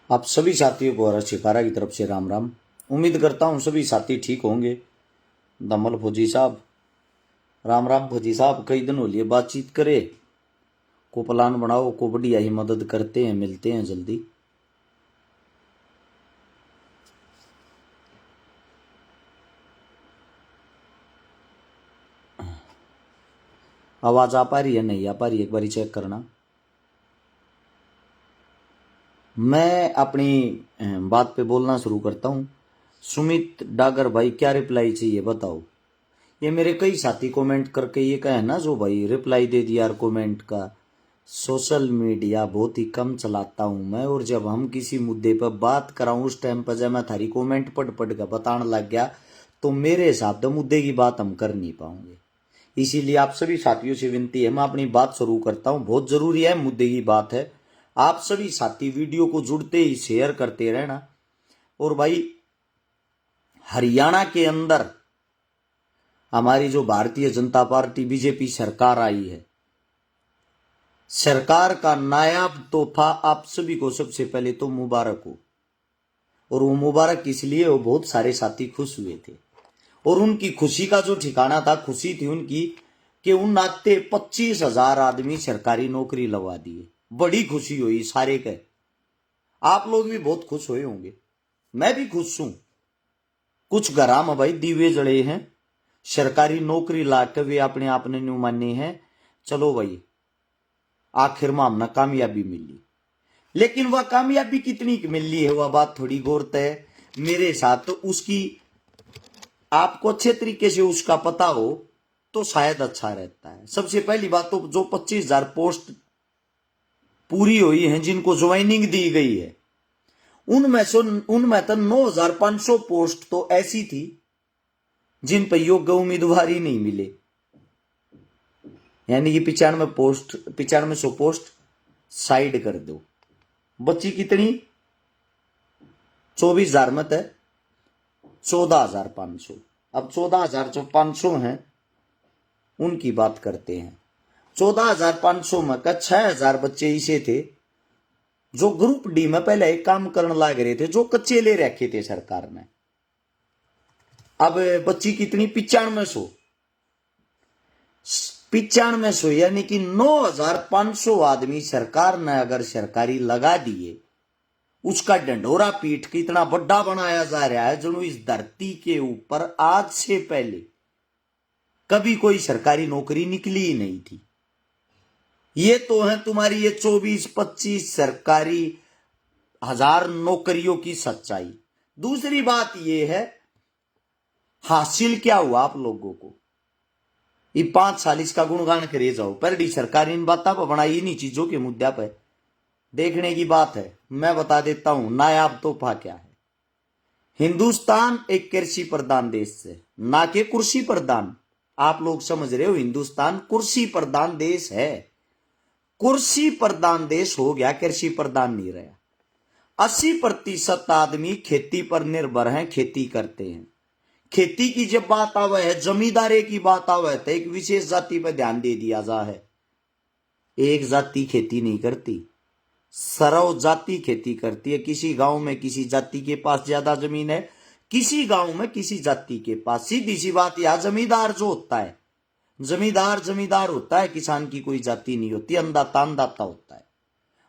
आप सभी साथियों को हर्ष शिकारा की तरफ से राम राम। उम्मीद करता हूँ सभी साथी ठीक होंगे। दमल फौजी साहब, राम राम फौजी साहब। कई दिन हो लिए बातचीत करे, को प्लान बनाओ, को बढ़िया ही मदद करते हैं, मिलते हैं जल्दी। आवाज आ पा रही है, नहीं आ पा रही, एक बार चेक करना। मैं अपनी बात पे बोलना शुरू करता हूँ। सुमित डागर भाई, क्या रिप्लाई चाहिए बताओ। ये मेरे कई साथी कमेंट करके ये कहे ना, जो भाई रिप्लाई दे दिया यार कमेंट का। सोशल मीडिया बहुत ही कम चलाता हूं मैं, और जब हम किसी मुद्दे पर बात कराऊं उस टाइम पर जब मैं थारी कमेंट पढ़ पढ़ कर बताने लग गया तो मेरे हिसाब से मुद्दे की बात हम कर नहीं पाओगे। इसीलिए आप सभी साथियों से विनती है, मैं अपनी बात शुरू करता हूं। बहुत जरूरी है, मुद्दे की बात है। आप सभी साथी वीडियो को जुड़ते ही शेयर करते रहना। और भाई, हरियाणा के अंदर हमारी जो भारतीय जनता पार्टी बीजेपी सरकार आई है, सरकार का नायाब तोहफा आप सभी को सबसे पहले तो मुबारक हो। और वो मुबारक इसलिए हो, बहुत सारे साथी खुश हुए थे, और उनकी खुशी का जो ठिकाना था, खुशी थी उनकी कि उन नाते 25,000 आदमी सरकारी नौकरी लगवा दिए। बड़ी खुशी हुई सारे के। आप लोग भी बहुत खुश हुए होंगे, मैं भी खुश हूं। कुछ घरा में भाई दीवे जड़े हैं, सरकारी नौकरी लाके वे अपने आप ने न्यू माने हैं। चलो भाई, आखिर में हमने कामयाबी मिली। लेकिन वह कामयाबी कितनी मिली है, वह बात थोड़ी गौर है मेरे साथ। तो उसकी आपको अच्छे तरीके से उसका पता हो तो शायद अच्छा रहता है। सबसे पहली बात तो जो 25,000 पोस्ट पूरी हुई हैं, जिनको ज्वाइनिंग दी गई है, उनमें तो 9,500 पोस्ट तो ऐसी थी जिन पर योग्य उम्मीदवार ही नहीं मिले। यानी कि 9500 पोस्ट साइड कर दो, बची कितनी? 24,000 मत है 14,500। अब 14,500 हैं, उनकी बात करते हैं। 14,500 में का 6,000 बच्चे ऐसे थे जो ग्रुप डी में पहले एक काम करने लग रहे थे, जो कच्चे ले रखे थे सरकार ने। अब बच्ची कितनी? 9500। 9500 यानी कि 9,500 आदमी सरकार ने अगर सरकारी लगा दिए, उसका डंडोरा पीट के इतना बड़ा बनाया जा रहा है जो इस धरती के ऊपर आज से पहले कभी कोई सरकारी नौकरी निकली ही नहीं थी। ये तो है तुम्हारी ये 24-25 सरकारी हजार नौकरियों की सच्चाई। दूसरी बात ये है, हासिल क्या हुआ आप लोगों को? ये 5 साल इसका गुणगान करे जाओ, पर सरकार इन बातों पर बनाई, इन्हीं चीजों के मुद्दे पर देखने की बात है। मैं बता देता हूं नायाब तोहफा क्या है। हिंदुस्तान एक कृषि प्रधान देश है, ना कि कुर्सी प्रधान। आप लोग समझ रहे हो, हिंदुस्तान कुर्सी प्रधान देश है। कुर्सी प्रधान देश हो गया, कृषि प्रधान नहीं रहा। 80% आदमी खेती पर निर्भर हैं, खेती करते हैं। खेती की जब बात आवे है, जमींदारी की बात आवे तो एक विशेष जाति पर ध्यान दे दिया जा है। एक जाति खेती नहीं करती, सर्व जाति खेती करती है। किसी गांव में किसी जाति के पास ज्यादा जमीन है, किसी गांव में किसी जाति के पास। सीधी सी बात, यह जमींदार जो होता है, जमींदार होता है, किसान की कोई जाति नहीं होती। अन्नदाता अन्नदाता होता है।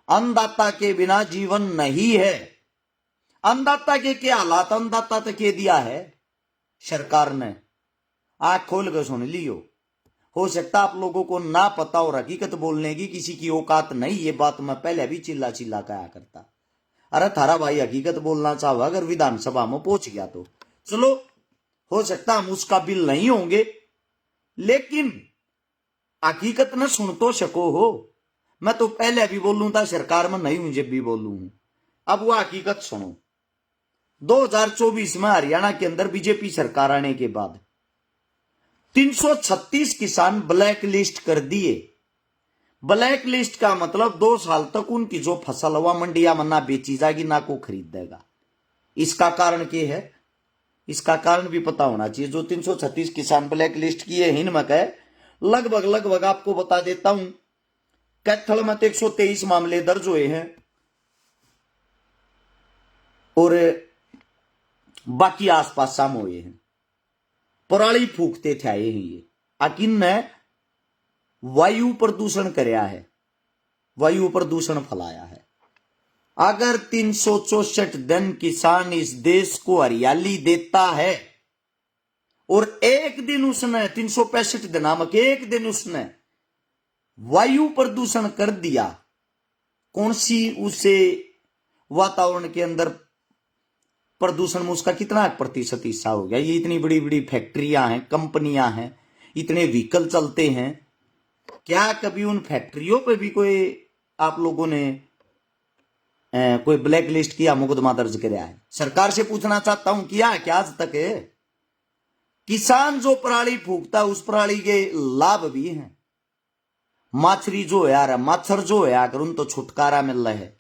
अन्नदाता के बिना जीवन नहीं है। अन्नदाता के क्या हालात अन्नदाता तक के दिया है सरकार ने, आंख खोल कर सुन लियो। हो सकता आप लोगों को ना पता और हकीकत बोलने की किसी की औकात नहीं, ये बात मैं पहले भी चिल्ला चिल्ला कहा करता। अरे थारा भाई हकीकत बोलना चाहो, अगर विधानसभा में पहुंच गया तो चलो, हो सकता हम उसका बिल नहीं होंगे, लेकिन हकीकत न सुन तो सको हो। मैं तो पहले भी बोलूं था, सरकार में नहीं हूं जब भी बोलूं हूं। अब वो हकीकत सुनो। 2024 में हरियाणा के अंदर बीजेपी सरकार आने के बाद 336 किसान ब्लैक लिस्ट कर दिए। ब्लैक लिस्ट का मतलब 2 साल तक उनकी जो फसल हुआ मंडिया में ना बेची जाएगी, ना को खरीदेगा। इसका कारण क्या है? इसका कारण भी पता होना चाहिए। जो 336 किसान ब्लैक लिस्ट किए हैं, इनमें कहे लगभग आपको बता देता हूं, कैथल में 123 मामले दर्ज हुए हैं, और बाकी आसपास साम हुए हैं, पराली फूकते थे आए हैं ये। आकिन ने वायु प्रदूषण करया है, वायु प्रदूषण फैलाया है। अगर 364 दिन किसान इस देश को हरियाली देता है और एक दिन उसने 365 दिन नामक एक दिन उसने वायु प्रदूषण कर दिया, कौन सी उसे वातावरण के अंदर प्रदूषण में उसका कितना प्रतिशत हिस्सा हो गया? ये इतनी बड़ी बड़ी फैक्ट्रियां हैं, कंपनियां हैं, इतने व्हीकल चलते हैं, क्या कभी उन फैक्ट्रियों पे भी कोई आप लोगों ने कोई ब्लैक लिस्ट किया, मुकदमा दर्ज कराया है? सरकार से पूछना चाहता हूं, किया है क्या आज तक? किसान जो पराली फूकता उस पराली के लाभ भी हैं। माछरी जो है यार, मच्छर जो है आकर उन तो छुटकारा मिल रहा है।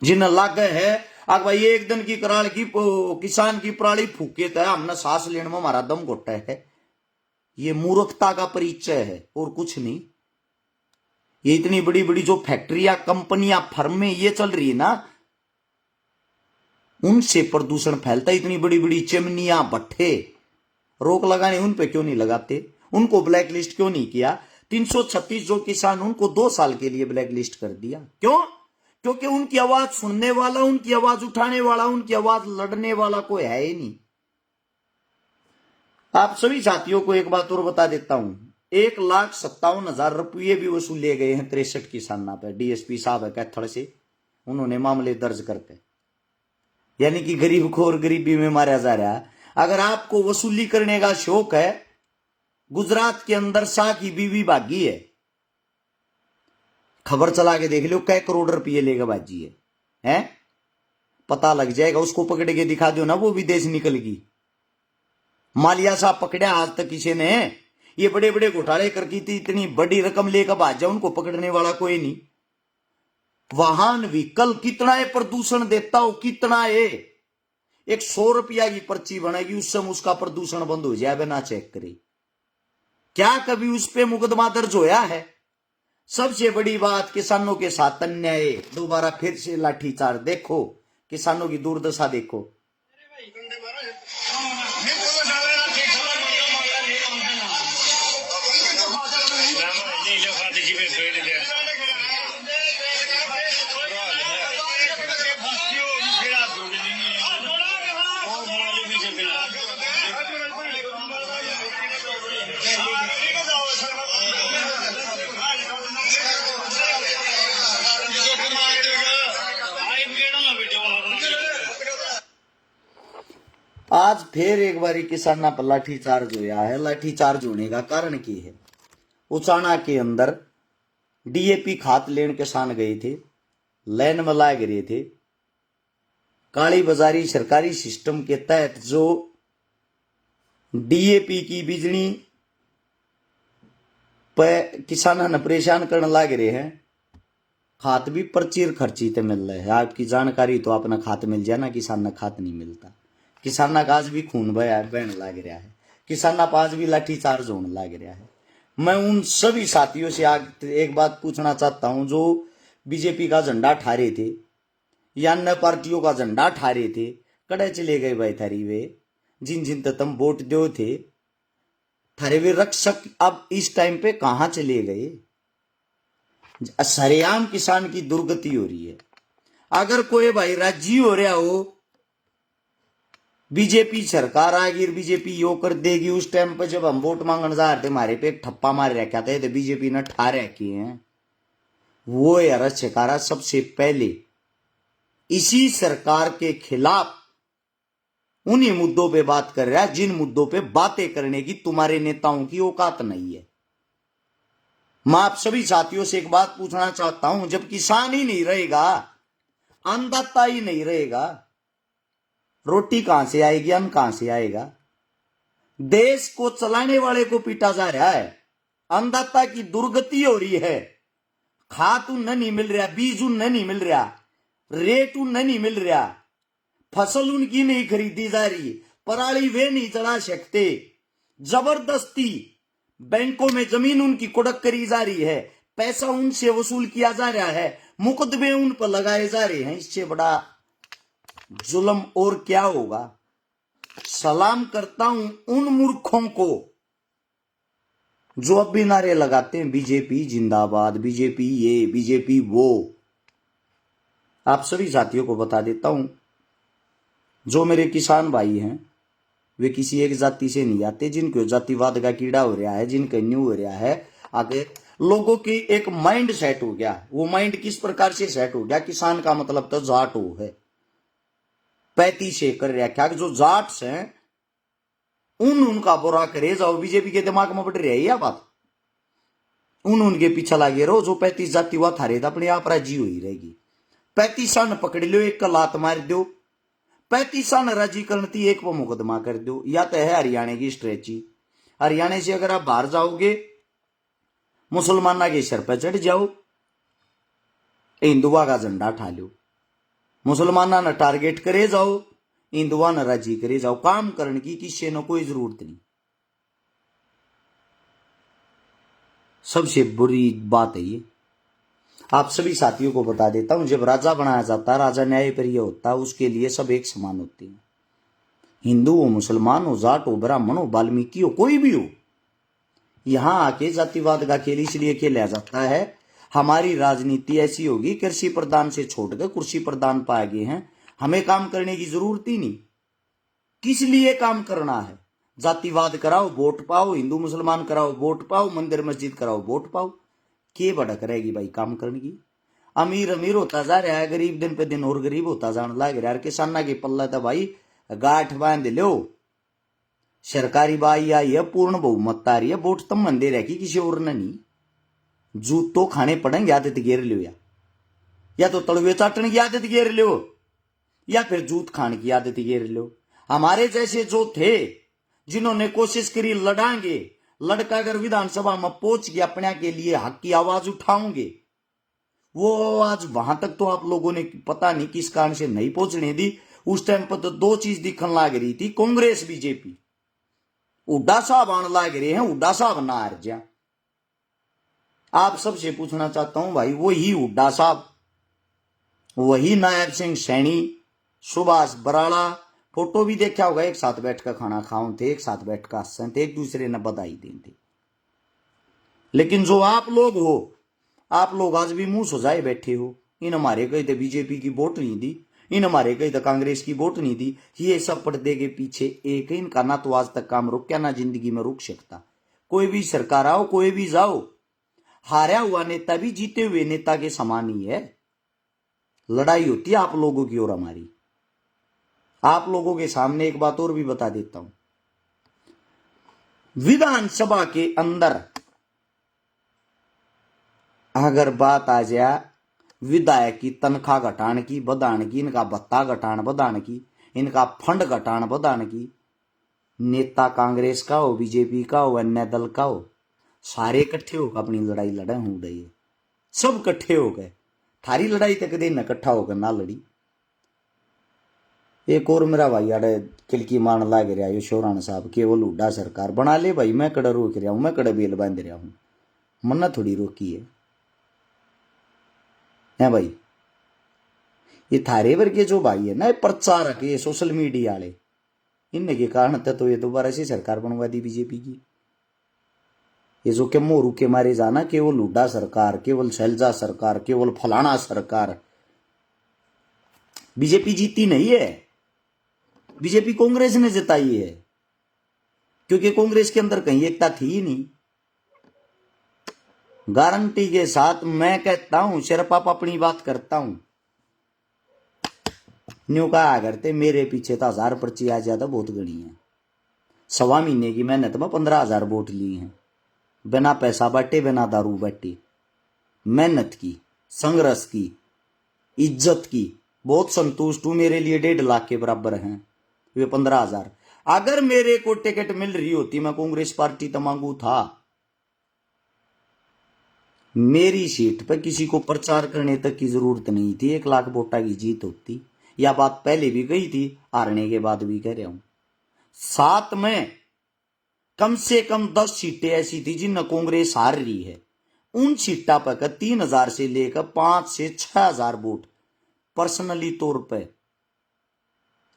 जिन लागे है अगर भाई एक दिन की कराल की किसान की पराली फूके तो हमने सांस लेने में हमारा दम घोटा है, ये मूर्खता का परिचय है और कुछ नहीं। ये इतनी बड़ी बड़ी जो फैक्ट्रियां, कंपनियां, फर्में ये चल रही है ना, उनसे प्रदूषण फैलता है। इतनी बड़ी बड़ी चिमनियां, भट्ठे, रोक लगाने उन पे क्यों नहीं लगाते? उनको ब्लैक लिस्ट क्यों नहीं किया? 336 जो किसान, उनको 2 साल के लिए ब्लैक लिस्ट कर दिया। क्यों? क्योंकि उनकी आवाज सुनने वाला, उनकी आवाज उठाने वाला, उनकी आवाज लड़ने वाला कोई है ही नहीं। आप सभी साथियों को एक बात और बता देता हूं, 1,57,000 रुपये भी वसूल ले गए हैं 63 किसाना पे। डीएसपी साहब है कैथड़ से, उन्होंने मामले दर्ज करके, यानी कि गरीब को और गरीबी में मारा जा रहा है। अगर आपको वसूली करने का शौक है, गुजरात के अंदर शाह की बीवी भागी है, खबर चला के देख लो, कई करोड़ रुपये लेगा बाजी है, पता लग जाएगा। उसको पकड़ के दिखा दो ना, वो विदेश निकल गई। मालिया साहब पकड़ा आज तक किसी ने? ये बड़े बड़े घोटाले करके थी, इतनी बड़ी रकम लेकर भाज जाए, उनको पकड़ने वाला कोई नहीं। वाहन व्हीकल कितना है प्रदूषण देता हो, कितना है? एक 100 रुपया की पर्ची बनेगी, उस समय उसका प्रदूषण बंद हो जाए बिना चेक करे। क्या कभी उस पे मुकदमा दर्ज होया है? सबसे बड़ी बात, किसानों के साथ अन्याय, दोबारा फिर से लाठीचार्ज। देखो किसानों की दुर्दशा देखो। आज फिर एक बारी किसाना पर लाठीचार्ज हुआ है। लाठीचार्ज होने का कारण की है? उचाना के अंदर डीएपी खाद लेने किसान गए थे, लाइन में लाए गिरे थे। काली बाजारी सरकारी सिस्टम के तहत जो डीएपी की बिजली पे किसान ने परेशान करने लग रहे हैं। खाद भी पर्ची खर्ची ते मिल रहा है। आपकी जानकारी तो अपना खाद मिल जाए ना, किसान ने खाद नहीं मिलता। किसाना का आज भी खून बहने लग रहा है, किसाना पर आज भी लाठीचार्ज होने लग रहा है। मैं उन सभी साथियों से आज एक बात पूछना चाहता हूं, जो बीजेपी का झंडा ठारे थे या अन्य पार्टियों का झंडा ठारे थे, कड़े चले गए भाई थारी वे? जिन जिन तक तुम वोट दो थे, थारे वे रक्षक अब इस टाइम पे कहां चले गए? सरेआम किसान की दुर्गति हो रही है। अगर कोई भाई राजी हो रहा हो बीजेपी सरकार आएगी, बीजेपी यो कर देगी, उस टाइम पे जब हम वोट मांगने जा रहे थे, हमारे पे एक ठप्पा मार रखा था, तो बीजेपी ने ठा रखी है, वो यार सरकार सबसे पहले इसी सरकार के खिलाफ उन्हीं मुद्दों पे बात कर रहा है जिन मुद्दों पे बातें करने की तुम्हारे नेताओं की औकात नहीं है। मैं आप सभी साथियों से एक बात पूछना चाहता हूं, जब किसान ही नहीं रहेगा, अन्नदाता ही नहीं रहेगा, रोटी कहां से आएगी, अन्न कहां से आएगा? देश को चलाने वाले को पीटा जा रहा है, अन्नदाता की दुर्गति हो रही है। खाद उन्हें नहीं मिल रहा, बीज उन्हें नहीं मिल रहा, रेट उन्हें नहीं मिल रहा, फसल उनकी नहीं खरीदी जा रही, पराली वे नहीं चढ़ा सकते, जबरदस्ती बैंकों में जमीन उनकी कुड़क करी जा रही है, पैसा उनसे वसूल किया जा रहा है, मुकदमे उन पर लगाए जा रहे हैं। इससे बड़ा जुल्म और क्या होगा। सलाम करता हूं उन मूर्खों को जो अब भी नारे लगाते हैं बीजेपी जिंदाबाद, बीजेपी ये, बीजेपी वो। आप सभी साथियों को बता देता हूं, जो मेरे किसान भाई हैं वे किसी एक जाति से नहीं आते। जिनको जातिवाद का कीड़ा हो रहा है, जिनका न्यू हो रहा है, आगे लोगों की एक माइंड सेट हो गया। वो माइंड किस प्रकार से सेट हो गया, किसान का मतलब तो जाट हो है, 35 कर रखा कि जो जाट्स हैं उनका बुरा करे जाओ। बीजेपी के दिमाग में बढ़ रही है यह बात। उनके पीछे लागे रहो। जो 35 जाति हुआ थारे अपने आप राजी हुई रहेगी। 35 पकड़ लो, एक का लात मार दो, 35 राजी करती एक पर मुकदमा कर दो। या तो है हरियाणा की स्ट्रेची। हरियाणा से अगर आप बाहर जाओगे मुसलमाना के सर पर चढ़ जाओ, हिंदुआ का झंडा ठा लो, मुसलमाना ने टारगेट करे जाओ, हिंदुआ ने राजी करे जाओ। काम करने की किसी ने कोई जरूरत नहीं। सबसे बुरी बात है ये। आप सभी साथियों को बता देता हूं, जब राजा बनाया जाता है, राजा न्याय प्रिय होता है, उसके लिए सब एक समान होते हैं। हिंदू हो, मुसलमान हो, जाट हो, ब्राह्मण हो, वाल्मीकि हो, कोई भी हो। यहां आके जातिवाद का खेल इसलिए खेला जाता है। हमारी राजनीति ऐसी होगी, कृषि प्रधान से छोड़कर कुर्सी प्रधान पाए गए हैं। हमें काम करने की जरूरत ही नहीं। किस लिए काम करना है। जातिवाद कराओ वोट पाओ, हिंदू मुसलमान कराओ वोट पाओ, मंदिर मस्जिद कराओ वोट पाओ। के भड़क रहेगी भाई काम करने की। अमीर अमीर होता जा रहा है, गरीब दिन पे दिन और गरीब होता जाने लग रहा है। किसाना के पल्ला था भाई गांठ बांध लो। सरकारी बाई आई है, पूर्ण बहुमत आ रही है, वोट तम मंदे रह किसी और ने नहीं। जूत तो खाने पड़ेंगे, आदत गेर लो। या तो तड़वे चाटने की आदत गेर लो, या फिर जूत खाने की आदत गेर लो। हमारे जैसे जो थे जिन्होंने कोशिश करी लड़ांगे, लड़का अगर विधानसभा में पहुंच गया, अपने के लिए हक की आवाज उठाओगे, वो आज वहां तक तो आप लोगों ने पता नहीं किस कारण से नहीं पहुंचने दी। उस टाइम पर तो दो चीज दिखने लग रही थी, कांग्रेस बीजेपी। उड्डा साहब आने लग रहे हैं, उड्डा साहब ना हार जा। आप सबसे पूछना चाहता हूं भाई, वही हुड्डा साहब, वही नायब सिंह सैनी, सुभाष बराड़ा, फोटो भी देखा होगा, एक साथ बैठ कर खाना खाओ थे, एक साथ बैठ कर हंसते थे, एक दूसरे ने बधाई देते। लेकिन जो आप लोग हो, आप लोग आज भी मुंह सुजाए बैठे हो। इन हमारे कहीं तो बीजेपी की वोट नहीं दी, इन हमारे कहीं तो कांग्रेस की वोट नहीं दी। ये सब पर्दे के पीछे एक इनका ना तो आज तक काम रुक क्या, ना जिंदगी में रुक सकता। कोई भी सरकार आओ, कोई भी जाओ, हारा हुआ नेता भी जीते हुए नेता के समान ही है। लड़ाई होती है आप लोगों की और हमारी। आप लोगों के सामने एक बात और भी बता देता हूं, विधानसभा के अंदर अगर बात आ जाए विधायक की तनख्वाह घटाने की, बढ़ाने की, इनका भत्ता घटाने बढ़ाने की, इनका फंड घटाने बढ़ाने की, नेता कांग्रेस का हो, बीजेपी का हो, अन्य दल का हो, सारे इकट्ठे होकर अपनी लड़ाई लड़े हो रही है। सब इकट्ठे हो गए। थारी लड़ाई तक दिन इकट्ठा होकर ना लड़ी। एक और मेरा भाई अरे किलकी मारने लग रहा है शोरान साहब, केवल हुड्डा सरकार बना ले भाई। मैं कड़ा रोक रहा हूं, मैं कड़ा बेल बांध रहा हूं, मन्ना थोड़ी रोकी है भाई। ये थारे वर्ग के जो भाई है ना, प्रचारक, ये सोशल मीडिया वाले, इनके कारण तो ये दोबारा से सरकार बनवा दी बीजेपी की। ये जो के मोरू के मारे जाना, केवल हुड्डा सरकार, केवल शैलजा सरकार, केवल फलाना सरकार। बीजेपी जीती नहीं है, बीजेपी कांग्रेस ने जिताई है, क्योंकि कांग्रेस के अंदर कहीं एकता थी ही नहीं। गारंटी के साथ मैं कहता हूं, सिर्फ आप अपनी बात करता हूं। न्यू कहा करते मेरे पीछे तो 1000 पर्ची आ ज्यादा बहुत गणी है। 1.25 महीने की मेहनत में 15,000 वोट ली हैं, बिना पैसा बांटे, बिना दारू बांटे, मेहनत की, संघर्ष की, इज्जत की। बहुत संतुष्ट हूं, मेरे लिए 1.5 लाख के बराबर हैं वे 15,000। अगर मेरे को टिकट मिल रही होती, मैं कांग्रेस पार्टी तो मांगू था। मेरी सीट पर किसी को प्रचार करने तक की जरूरत नहीं थी, 1 लाख वोटा की जीत होती। यह बात पहले भी कही थी, हारने के बाद भी कह रहा हूं। 7 में कम से कम 10 सीटें ऐसी थी जिनमें कांग्रेस हार रही है। उन सीटा पर 3,000 से लेकर 5 से 6,000 वोट पर्सनली तौर पे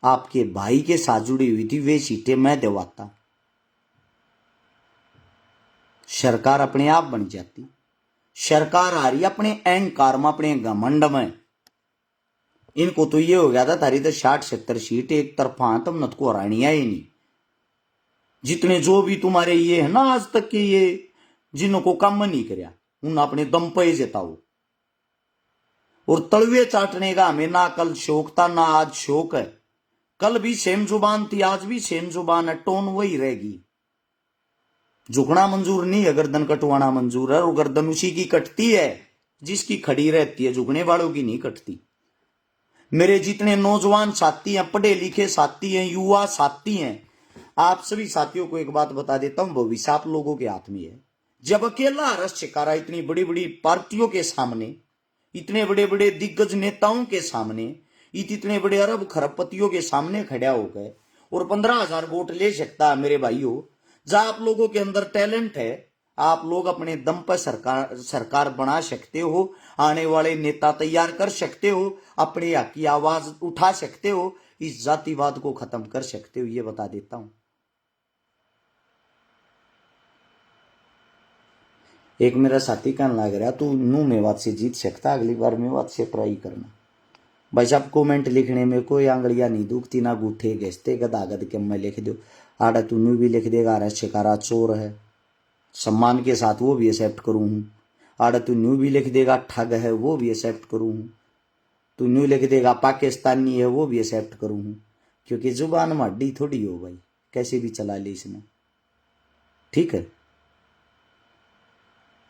आपके भाई के साथ जुड़ी हुई थी, वे सीटें मैं दिलवाता, सरकार अपने आप बन जाती। सरकार आ रही अपने अहंकार में, अपने घमंड में। इनको तो ये हो गया था थारी तो 60-70 सीट एक तरफा, तुम न को हरानी है ही नहीं। जितने जो भी तुम्हारे ये है ना आज तक के, ये जिनको काम नहीं करया उन अपने दम पे जताओ। और तलवे चाटने का हमें ना कल शौक था ना आज शौक है। कल भी सेम जुबान थी, आज भी सेम जुबान है, टोन वही रहेगी। झुकना मंजूर नहीं है, गर्दन कटवाना मंजूर है। और गर्दन उसी की कटती है जिसकी खड़ी रहती है, झुकने वालों की नहीं कटती। मेरे जितने नौजवान साथी हैं, पढ़े लिखे साथी हैं, युवा साथी हैं, आप सभी साथियों को एक बात बता देता हूं, भविष्य आप लोगों के हाथ में है। जब अकेला रस शिकारा इतनी बड़ी बड़ी पार्टियों के सामने, इतने बड़े बड़े दिग्गज नेताओं के सामने, इतने बड़े अरब खरबपतियों के सामने खड़ा हो गए और 15,000 वोट ले सकता है मेरे भाइयों। जहां आप लोगों के अंदर टैलेंट है, आप लोग अपने दम पर सरकार बना सकते हो, आने वाले नेता तैयार कर सकते हो, अपने हक की आवाज उठा सकते हो, इस जातिवाद को खत्म कर सकते हो, ये बता देता हूं। एक मेरा साथी कहने लग रहा, तू नू मेवात से जीत सकता, अगली बार मेवात से ट्राई करना। भाई साहब कमेंट लिखने में कोई आंगलियां नहीं दुखती, ना गूठे घिसते, गदागद के मैं लिख दो। आड़ा तू न्यू भी लिख देगा, अरे शिकारा चोर है, सम्मान के साथ वो भी एक्सेप्ट करूँ हूँ। आड़ा तू न्यू भी लिख देगा ठग है, वो भी एक्सेप्ट करूँ हूँ। तू न्यू लिख देगा पाकिस्तानी है, वो भी एक्सेप्ट करूँ हूँ। क्योंकि जुबान में हड्डी थोड़ी हो भाई, कैसे भी चला ले इसने, ठीक है।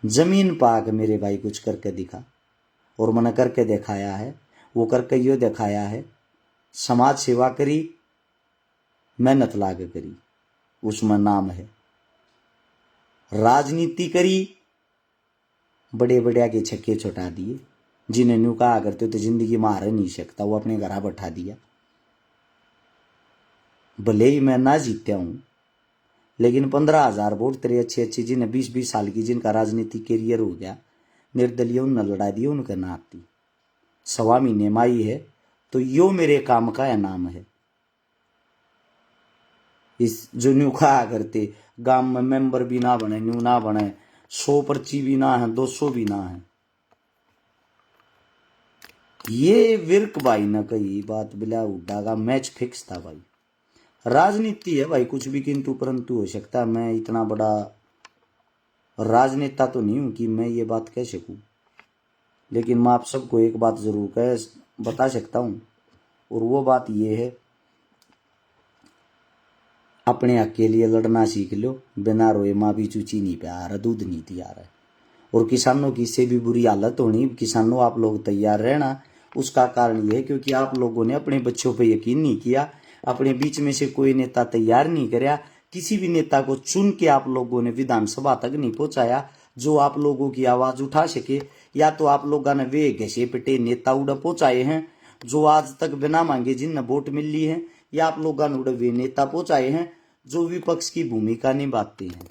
जमीन पाक मेरे भाई कुछ करके दिखा, और मैंने करके दिखाया है। वो करके यो दिखाया है, समाज सेवा करी, मेहनत लाग करी, उसमें नाम है। राजनीति करी, बड़े बड़े के छक्के छुटा दिए, जिन्हें न्यू कहा करते तो जिंदगी में हार नहीं सकता, वो अपने घर बैठा दिया। भले ही मैं ना जीत्या हूं, लेकिन 15,000 वोट तेरे अच्छे अच्छे जिन्हें 20-20 साल की जिनका राजनीतिक कैरियर हो गया, निर्दलीय उन लड़ा दिए, उनका ना आती 1.25 महीने माई है, तो यो मेरे काम का इनाम है। इस जो न्यू कहा करते गांव में मेंबर भी ना बने, न्यू ना बने, 100 पर्ची भी ना है, 200 भी ना है, ये विर्क भाई न कही बात बिला उड्डा का मैच फिक्स था भाई। राजनीति है भाई, कुछ भी किंतु परंतु हो सकता है। मैं इतना बड़ा राजनेता तो नहीं हूं कि मैं ये बात कह सकूं, लेकिन मैं आप सबको एक बात जरूर कह बता सकता हूं, और वो बात ये है, अपने हक के लिए लड़ना सीख लो। बिना रोए माँ भी चूची नहीं पे आ रहा, दूध नहीं दिया रहा। और किसानों की इससे भी बुरी हालत होनी, किसानों आप लोग तैयार रहना। उसका कारण ये है क्योंकि आप लोगों ने अपने बच्चों पे यकीन नहीं किया, अपने बीच में से कोई नेता तैयार नहीं कराया, किसी भी नेता को चुन के आप लोगों ने विधानसभा तक नहीं पहुंचाया जो आप लोगों की आवाज उठा सके। या तो आप लोगों ने वे घसे पिटे नेता उड़ पहुंचाए हैं जो आज तक बिना मांगे जिन वोट मिल ली है, या आप लोगों ने उड़ वे नेता पहुंचाए हैं जो विपक्ष की भूमिका निभाते हैं।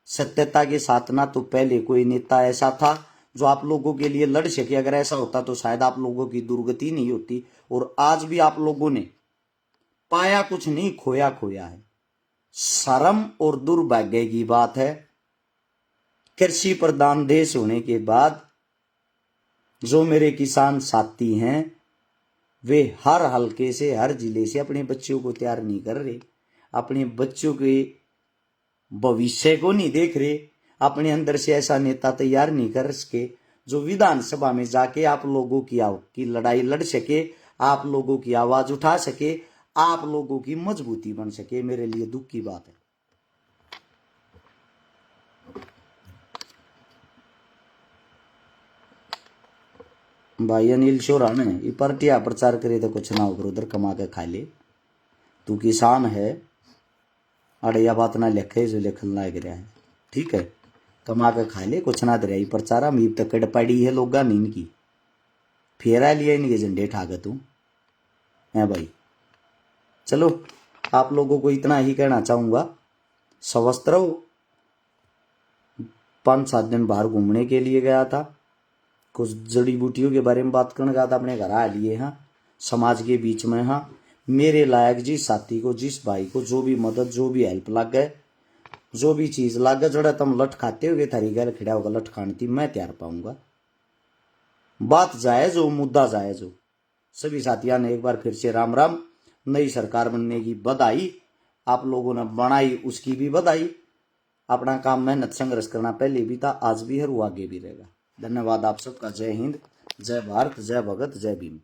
सत्यता के साथ ना तो पहले कोई नेता ऐसा था जो आप लोगों के लिए लड़ सके, अगर ऐसा होता तो शायद आप लोगों की दुर्गति नहीं होती। और आज भी आप लोगों ने पाया कुछ नहीं, खोया खोया है। शर्म और दुर्भाग्य की बात है, कृषि प्रधान देश होने के बाद जो मेरे किसान साथी हैं वे हर हलके से, हर जिले से अपने बच्चों को तैयार नहीं कर रहे, अपने बच्चों के भविष्य को नहीं देख रहे, अपने अंदर से ऐसा नेता तैयार नहीं कर सके जो विधानसभा में जाके आप लोगों की लड़ाई लड़ सके, आप लोगों की आवाज उठा सके, आप लोगों की मजबूती बन सके। मेरे लिए दुख की बात है। भाई अनिल शोरा ने ये पार्टियां प्रचार करे तो कुछ ना ऊपर उधर कमा के खा ले। तू किसान है, अरे यह बात ना लिखे जो लिखन लाग रहा है, ठीक है, कमा के खा ले, कुछ ना दे प्रचारा मीब तक कड़ पड़ी है लोग नींद की फेरा लिया इनके झंडे ठाक तू है भाई। चलो आप लोगों को इतना ही कहना चाहूंगा, स्वस्थ रहो, 5-7 दिन बाहर घूमने के लिए गया था, कुछ जड़ी बूटियों के बारे में बात करने गया था अपने घर आ लिए। हाँ, समाज के बीच में। हाँ, मेरे लायक जिस साथी को, जिस भाई को जो भी मदद, जो भी हेल्प लग गए, जो भी चीज लग गए, जड़ा तुम लट खाते हो थारी गैल खड़ा होगा लट खाने मैं तैयार पाऊंगा। बात जायज हो, मुद्दा जायज हो। सभी साथियों ने एक बार फिर से राम राम। नई सरकार बनने की बधाई, आप लोगों ने बनाई उसकी भी बधाई। अपना काम मेहनत संघर्ष करना पहले भी था, आज भी है और वो आगे भी रहेगा। धन्यवाद आप सबका। जय हिंद, जय भारत, जय भगत, जय भीम।